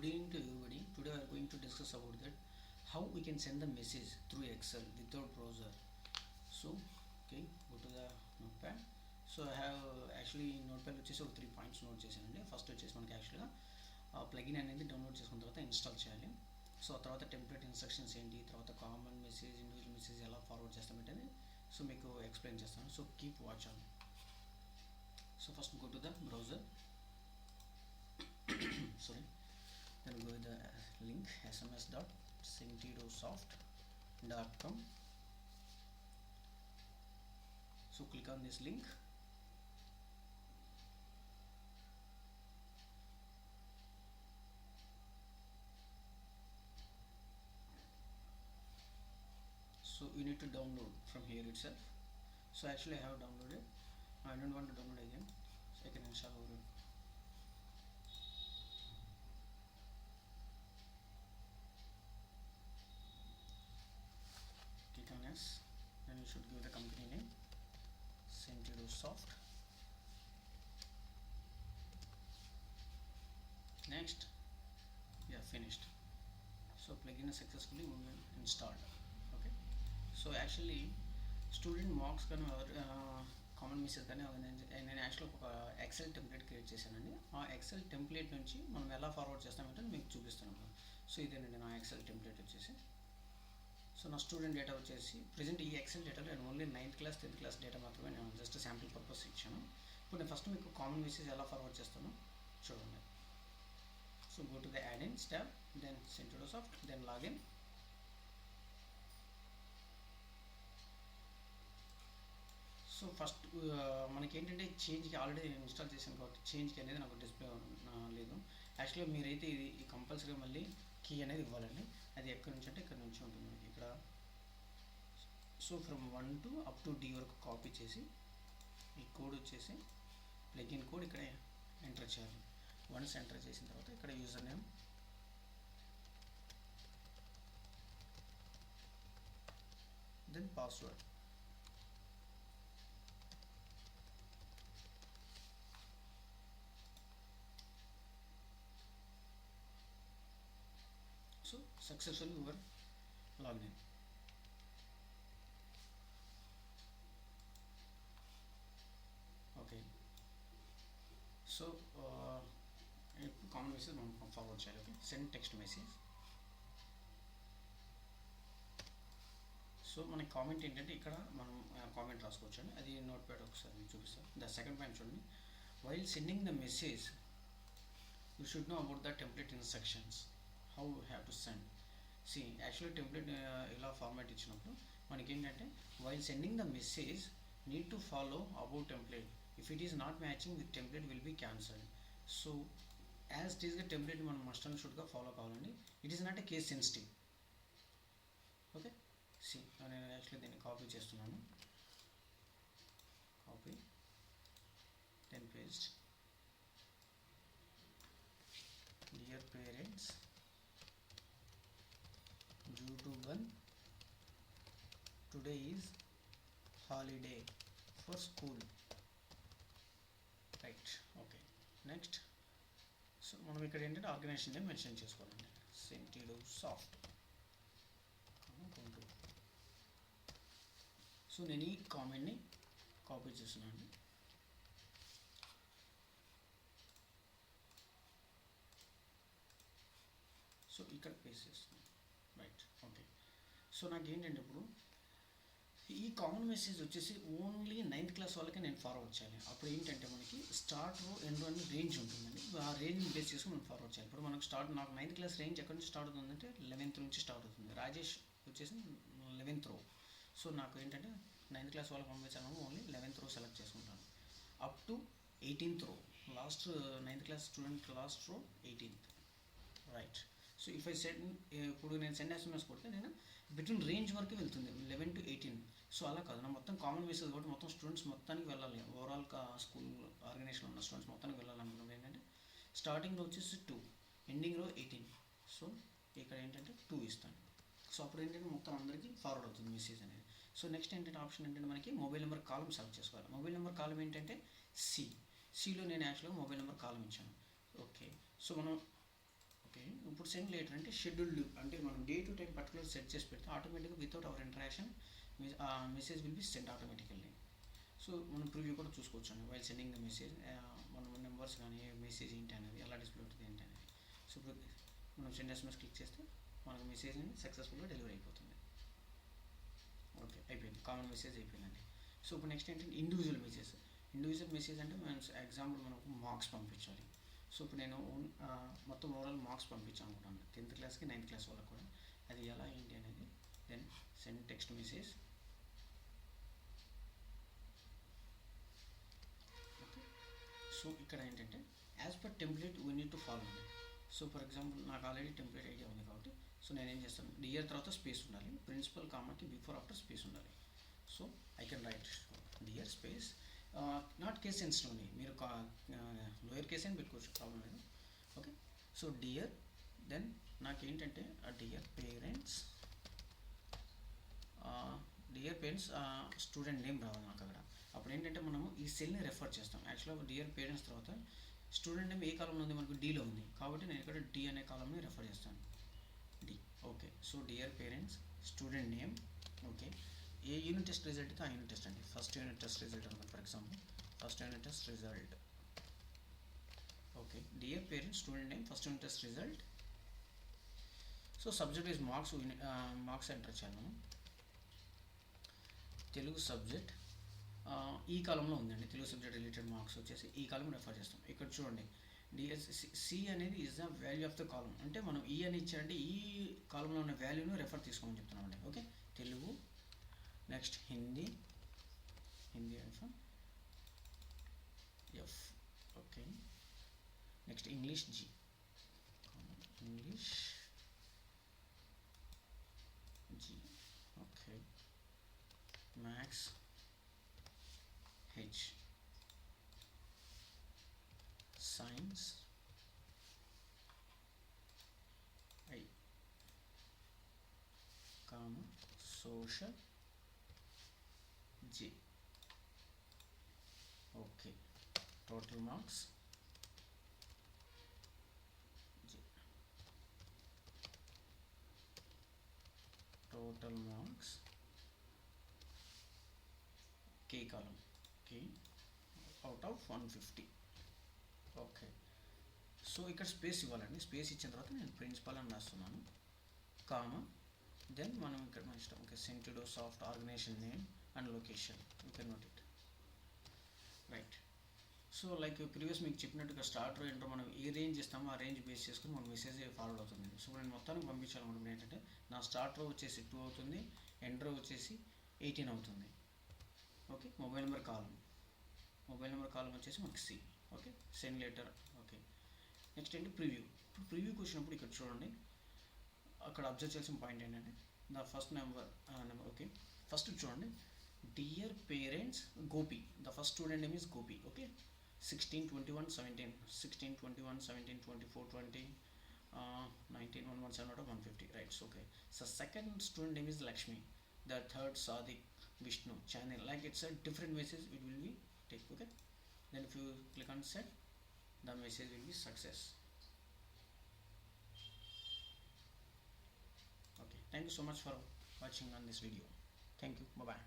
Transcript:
Good evening to everybody. Today we are going to discuss about that how we can send the message through Excel without browser. So okay, go to the notepad. So I have actually notepad వచ్చేసి ఒక 3 points note చేశానండి. First వచ్చేసి మనకి యాక్చువల్గా plugin అనేది download చేసుకున్న తర్వాత install చేయాలి. సో ఆ తర్వాత టెంప్లెట్ ఇన్స్ట్రక్షన్స్ ఏంటి, తర్వాత కామన్ మెసేజ్, ఇండివిజువల్ మెసేజ్ ఎలా ఫార్వర్డ్ చేస్తామంటే సో మీకు ఎక్స్ప్లెయిన్ చేస్తాను. So keep watch on. So first go to the browser. Sorry. Then go with the link sms.sentidosoft.com. So click on this link. So you need to download from here itself. So actually I have downloaded. I don't want to download again, so I can install over it. Click on yes, then you should give the company name Sentidosoft. Next, yeah, finished. So plugin is successfully installed. Okay, so actually student marks కానీ common message కానీ నేను యాక్చువల్గా ఒక XL template create చేశానండి. ఆ XL template నుంచి మనం ఎలా ఫార్వర్డ్ చేస్తామంటే మీకు చూపిస్తాను. సో ఇదేనండి నా ఎక్సెల్ టెంప్లెట్ వచ్చేసి. సో నా స్టూడెంట్ డేటా వచ్చేసి ప్రజెంట్ ఈ ఎక్సెల్ డేటాలో నేను only 9th class 10th class data మాత్రమే నేను జస్ట్ శాంపిల్ పర్పస్ ఇచ్చాను. ఇప్పుడు నేను ఫస్ట్ మీకు కామన్ మెసేజ్ ఎలా ఫార్వర్డ్ చేస్తానో చూడండి. So go to the add ins tab, then Sentidosoft, then login. So first మనకి ఏంటంటే చేంజ్కి ఆల్రెడీ నేను ఇన్స్టాల్ చేశాను కాబట్టి చేంజ్కి అనేది నాకు డిస్ప్లే లేదు. యాక్చువల్గా మీరైతే ఇది కంపల్సరీగా మళ్ళీ కీ అనేది ఇవ్వాలండి. అది ఎక్కడి నుంచి అంటే ఇక్కడ నుంచి ఉంటుంది మనకి ఇక్కడ. So from 1 to up to D వరకు కాపీ చేసి ఈ కోడ్ వచ్చేసి ప్లగిన్ కోడ్ ఇక్కడ ఎంటర్ చేయాలి. వన్స్ ఎంటర్ చేసిన తర్వాత ఇక్కడ user name, then password. So successfully we were logged in. Okay, so common message మనం ఫార్వర్డ్ చేయాలి. Okay, send text message. So మనకి కామెంట్ ఏంటంటే ఇక్కడ మనం కామెంట్ రాసుకోవచ్చు అండి. అది నోట్ ప్యాడ్ ఒకసారి మీకు చూపిస్తాను. ద సెకండ్ పాయింట్ చూడండి, while sending the message you should know about the template instructions, how you have to send. See actually template ఇలా ఫార్మాట్ ఇచ్చినప్పుడు మనకి ఏంటంటే while sending the message need to follow about template. If it is not matching with template will be cancelled. So as it ఈస్గా template మనం must and షుడ్గా follow కావాలండి. It is not a case sensitive. Okay, C నేను actually దీన్ని copy చేస్తున్నాను. Copy, then paste. Dear parents, due to one, today is holiday for school, right? Okay, next. So మనం ఇక్కడ ఏంటంటే organisation name mention చేసుకోవాలండి. Sentidosoft. So నేను ఈ కామెంట్ని copy చేస్తున్నాను. సో ఇక్కడ పేస్ట్ చేస్తున్నాను. Right, okay. సో నాకు ఏంటంటే ఇప్పుడు ఈ కామన్ మెసేజ్ వచ్చేసి ఓన్లీ 9th క్లాస్ వాళ్ళకి నేను ఫార్వర్డ్ చేయాలి. అప్పుడు ఏంటంటే మనకి స్టార్ట్ రో ఎండ్ రో అని రేంజ్ ఉంటుందండి. ఆ రేంజ్ని బేస్ చేసుకుని మనం ఫార్వర్డ్ చేయాలి. ఇప్పుడు మనకు నాకు 9th క్లాస్ రేంజ్ ఎక్కడి నుంచి స్టార్ట్ అవుతుందంటే 11th నుంచి స్టార్ట్ అవుతుంది. రాజేష్ వచ్చేసి 11th రో. సో నాకు ఏంటంటే 9th క్లాస్ వాళ్ళకి పంపించాను, ఓన్లీ 11th రో సెలెక్ట్ చేసుకుంటాను. అప్ టు 18th రో, last 9th class student last రో 18th, right. So if I send, ఇప్పుడు నేను సెండ్ ఎస్ఎంఎస్ కొడితే నేను బిట్వీన్ రేంజ్ వరకు వెళ్తుంది 11 to 18. సో అలా కాదు, నా మొత్తం కామన్ మెసేజ్ కాబట్టి మొత్తం స్టూడెంట్స్ మొత్తానికి వెళ్ళాలి. ఓవరాల్ స్కూల్ ఆర్గనైజేషన్ ఉన్న స్టూడెంట్స్ మొత్తానికి వెళ్ళాలనుకుంటున్నాను. ఏంటంటే స్టార్టింగ్ రో వచ్చేసి 2, ఎండింగ్ రో 18. సో ఇక్కడ ఏంటంటే 2 ఇస్తాను. సో అప్పుడు ఏంటంటే మొత్తం అందరికీ ఫార్వర్డ్ అవుతుంది మెసేజ్ అనేది. సో నెక్స్ట్ ఏంటంటే ఆప్షన్ ఏంటంటే మనకి మొబైల్ నెంబర్ కాలం సెలెక్ట్ చేసుకోవాలి. మొబైల్ నెంబర్ కాలం ఏంటంటే సిలో నేను యాక్చువల్గా మొబైల్ నెంబర్ కాలం ఇచ్చాను. ఓకే, సో మనం ఓకే, ఇప్పుడు సెండ్ లేటర్ అంటే షెడ్యూల్డ్, అంటే మనం day to time particular set చేసి పెడితే ఆటోమేటిక్గా without hour interaction message will be send automatically. So మనం ప్రివ్యూ కూడా చూసుకోవచ్చు అండి వైల్ సెండింగ్ ద మెసేజ్, మన నెంబర్స్ కానీ మెసేజ్ ఏంటి అనేది ఎలా డిస్ప్లే అవుతుంది ఏంటి అనేది. సో ఇప్పుడు మనం సెండ్ ఎస్ఎంఎస్ క్లిక్ చేస్తే మనకు మెసేజ్ అనేది సక్సెస్ఫుల్గా డెలివరీ అయిపోతుంది. ఓకే, అయిపోయింది, కామన్ మెసేజ్ అయిపోయిందండి. సో ఇప్పుడు నెక్స్ట్ ఏంటంటే ఇండివిజువల్ మెసేజ్. ఇండివిజువల్ మెసేజ్ అంటే మనం ఎగ్జాంపుల్ మనకు మార్క్స్ పంపించాలి. సో ఇప్పుడు నేను మొత్తం ఓవరాల్ మార్క్స్ పంపించాను అనుకుంటాను 10th క్లాస్కి 9th క్లాస్ వాళ్ళకి కూడా. అది ఎలా ఏంటి అనేది then send text message. Okay, so ఇక్కడ ఏంటంటే as per template we need to follow అండి. సో ఫర్ ఎగ్జాంపుల్ నాకు ఆల్రెడీ టెంప్లెట్ ఐడియా ఉంది కాబట్టి సో నేను ఏం చేస్తాను, డియర్ తర్వాత స్పేస్ ఉండాలి, ప్రిన్సిపల్ కామాకి బిఫోర్ ఆఫ్టర్ స్పేస్ ఉండాలి. So I can write dear space, not case sensitive అండి, మీరు లోయర్ కేస్ అని పెట్టుకోవచ్చు, ప్రాబ్లం లేదు. ఓకే, సో డియర్, దెన్ నాకేంటంటే డియర్ పేరెంట్స్, స్టూడెంట్ నేమ్ రావాలి నాకు అక్కడ. అప్పుడు ఏంటంటే మనము ఈ సెల్ని రెఫర్ చేస్తాం. యాక్చువల్గా డియర్ పేరెంట్స్ తర్వాత స్టూడెంట్ నేమ్ ఏ కాలంలో ఉంది, మనకు డీలో ఉంది కాబట్టి నేను ఇక్కడ డి అనే కాలంని రెఫర్ చేస్తాను, D. Okay, so dear parents student name. Okay, a unit test result అయితే ఆ యూనిట్ టెస్ట్ అండి, ఫస్ట్ యూనిట్ టెస్ట్ రిజల్ట్ అనమాట. For example first unit test result. Okay, dear parents student name first unit test result. So subject is marks, marks enter చేయాలి మనం. Telugu subject ఈ కాలంలో ఉందండి, Telugu subject related marks వచ్చేసి ఈ కాలం refer చేస్తాం. ఇక్కడ చూడండి సి అనేది is the value of the కాలం, అంటే మనం ఈ అని ఇచ్చారంటే ఈ కాలంలో ఉన్న వాల్యూను రెఫర్ తీసుకోమని చెప్తున్నామండి. Okay, Telugu, next Hindi, Hindi F. Okay, next English G, English G. Okay, maths H, science I, comma social J. Okay, total marks J, total marks K column, K out of 150. Okay, so ఇక్కడ space ఇవ్వాలండి. Space ఇచ్చిన తర్వాత నేను principal అని రాస్తున్నాను, comma, then మనం ఇక్కడ మన ఇష్టం. ఓకే, సెంటెడ్ soft organisation name and location, you can note it. Right, so like previous మీకు చెప్పినట్టుగా స్టార్టర్ ఏంటో మనం ఏ రేంజ్ ఇస్తామో ఆ రేంజ్ బేస్ చేసుకుని మన మెసేజ్ ఫార్వర్డ్ అవుతుంది. సో నేను మొత్తానికి పంపించాలనుకుంటున్నాను ఏంటంటే నా స్టార్టర్ వచ్చేసి 2 అవుతుంది, ఎంటర్ వచ్చేసి 18 అవుతుంది. ఓకే, మొబైల్ నెంబర్ కాలం వచ్చేసి మనకి C. Okay, send letter. Okay, next ఏంటి ప్రివ్యూ. ఇప్పుడు ప్రివ్యూకి వచ్చినప్పుడు ఇక్కడ చూడండి, అక్కడ అబ్జర్వ్ చేయాల్సిన పాయింట్ ఏంటంటే the first number. Okay, first చూడండి, dear parents Gopi, the first student name is Gopi. Okay, 16, 21, 17, 16, 21, 17, 24, 20, 19, 117 out of 150. Right, so okay. So second student name is Lakshmi, the third Sadik, Vishnu, channel, like it's a different message it will be take. Okay, then if you click on send, the message will be success. Okay, thank you so much for watching on this video. Thank you, bye bye.